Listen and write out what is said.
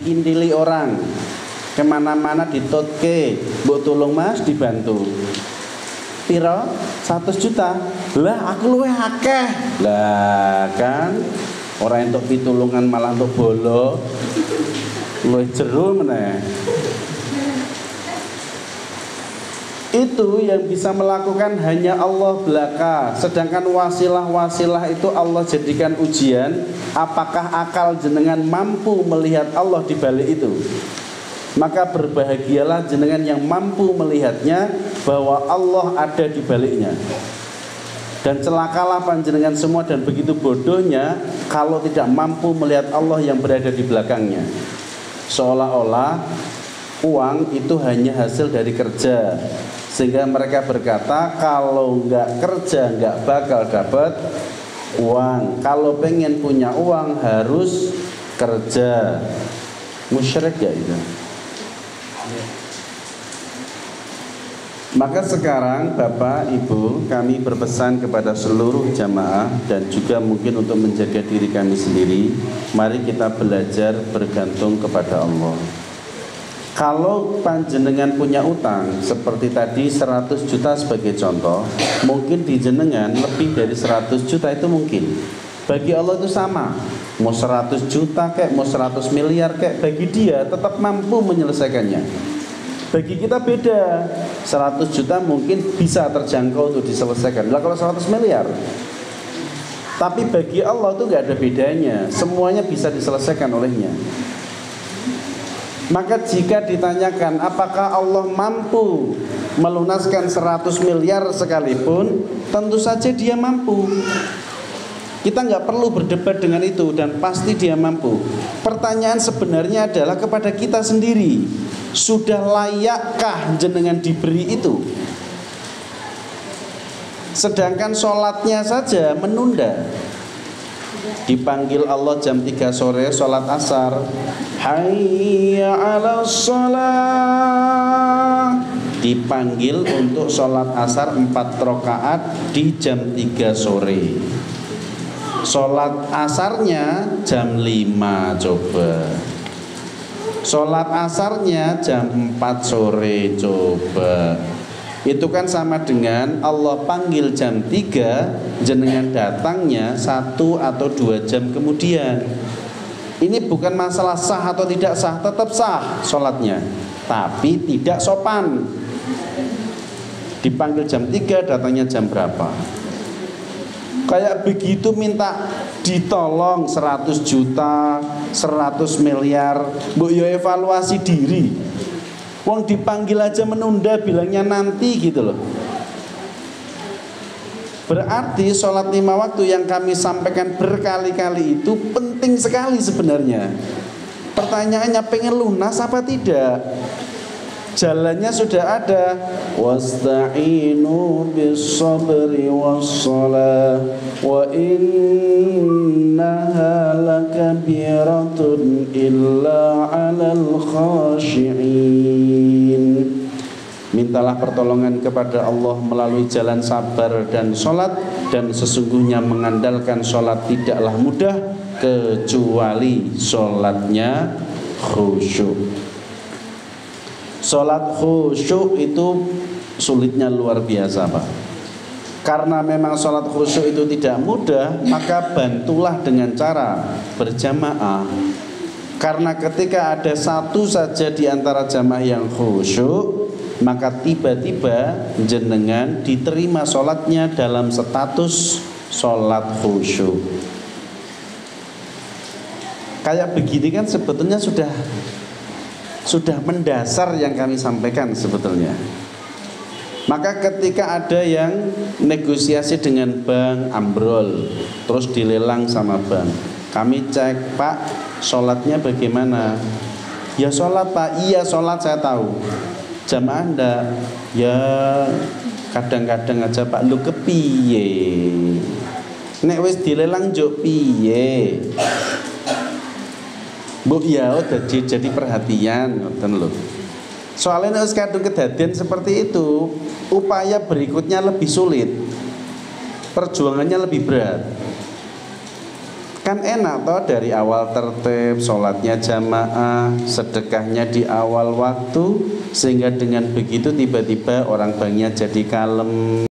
diintili orang, kemana-mana ditotke, mbok tolong mas dibantu. Piro? 100 juta. Lah aku luwih akeh. Lah kan orang entuk pitulungan malah entuk bolo. Luwih jero meneh. Itu yang bisa melakukan hanya Allah belaka. Sedangkan wasilah-wasilah itu Allah jadikan ujian. Apakah akal jenengan mampu melihat Allah di balik itu? Maka berbahagialah jenengan yang mampu melihatnya, bahwa Allah ada di baliknya. Dan celakalah panjenengan semua dan begitu bodohnya kalau tidak mampu melihat Allah yang berada di belakangnya. Seolah-olah uang itu hanya hasil dari kerja, sehingga mereka berkata kalau nggak kerja nggak bakal dapat uang. Kalau pengen punya uang harus kerja. Musyrik ya itu. Maka sekarang Bapak Ibu, kami berpesan kepada seluruh jamaah dan juga mungkin untuk menjaga diri kami sendiri, mari kita belajar bergantung kepada Allah. Kalau panjenengan punya utang seperti tadi 100 juta sebagai contoh, mungkin di jenengan lebih dari 100 juta itu mungkin. Bagi Allah itu sama, mau 100 juta kayak mau 100 miliar kayak, bagi dia tetap mampu menyelesaikannya. Bagi kita beda, 100 juta mungkin bisa terjangkau untuk diselesaikan. Lah kalau 100 miliar, tapi bagi Allah itu nggak ada bedanya, semuanya bisa diselesaikan olehnya. Maka jika ditanyakan apakah Allah mampu melunaskan 100 miliar sekalipun, tentu saja dia mampu. Kita nggak perlu berdebat dengan itu, dan pasti dia mampu. Pertanyaan sebenarnya adalah kepada kita sendiri, sudah layakkah jenengan diberi itu? Sedangkan sholatnya saja menunda. Dipanggil Allah jam 3 sore sholat asar, hayya 'alas shalah. Dipanggil untuk sholat asar 4 rakaat di jam 3 sore. Sholat asarnya jam 5 coba. Sholat asarnya jam 4 sore coba. Itu kan sama dengan Allah panggil jam 3, jenengan datangnya 1 atau 2 jam kemudian. Ini bukan masalah sah atau tidak sah, tetap sah sholatnya, tapi tidak sopan. Dipanggil jam 3, datangnya jam berapa? Kayak begitu minta ditolong 100 juta, 100 miliar, mbok yo evaluasi diri. Wong dipanggil aja menunda, bilangnya nanti gitu loh. Berarti sholat 5 waktu yang kami sampaikan berkali-kali itu penting sekali sebenarnya. Pertanyaannya, pengen lunas apa tidak? Jalannya sudah ada. Wasta'inu bis-sabri was-shalah wa innaha lakabiratun illa 'alal khashi'in. Mintalah pertolongan kepada Allah melalui jalan sabar dan sholat, dan sesungguhnya mengandalkan sholat tidaklah mudah kecuali sholatnya khusyuk. Sholat khusyuk itu sulitnya luar biasa Pak. Karena memang sholat khusyuk itu tidak mudah, maka bantulah dengan cara berjamaah. Karena ketika ada satu saja di antara jamaah yang khusyuk, maka tiba-tiba jenengan diterima sholatnya dalam status sholat khusyuk. Kayak begini kan sebetulnya sudah mendasar yang kami sampaikan sebetulnya. Maka ketika ada yang negosiasi dengan bank ambrol, terus dilelang sama bank, kami cek, Pak, sholatnya bagaimana? Ya sholat Pak, iya sholat saya tahu. Jamaah enggak? Ya kadang-kadang aja Pak. Lu kepiye? Nek wis dilelang njuk piye? Bu ya udah jadi perhatian ngoten lho. Soalnya nek kadung kedadian seperti itu, upaya berikutnya lebih sulit. Perjuangannya lebih berat. Kan enak toh, dari awal tertib, sholatnya jamaah, sedekahnya di awal waktu, sehingga dengan begitu tiba-tiba orang banknya jadi kalem.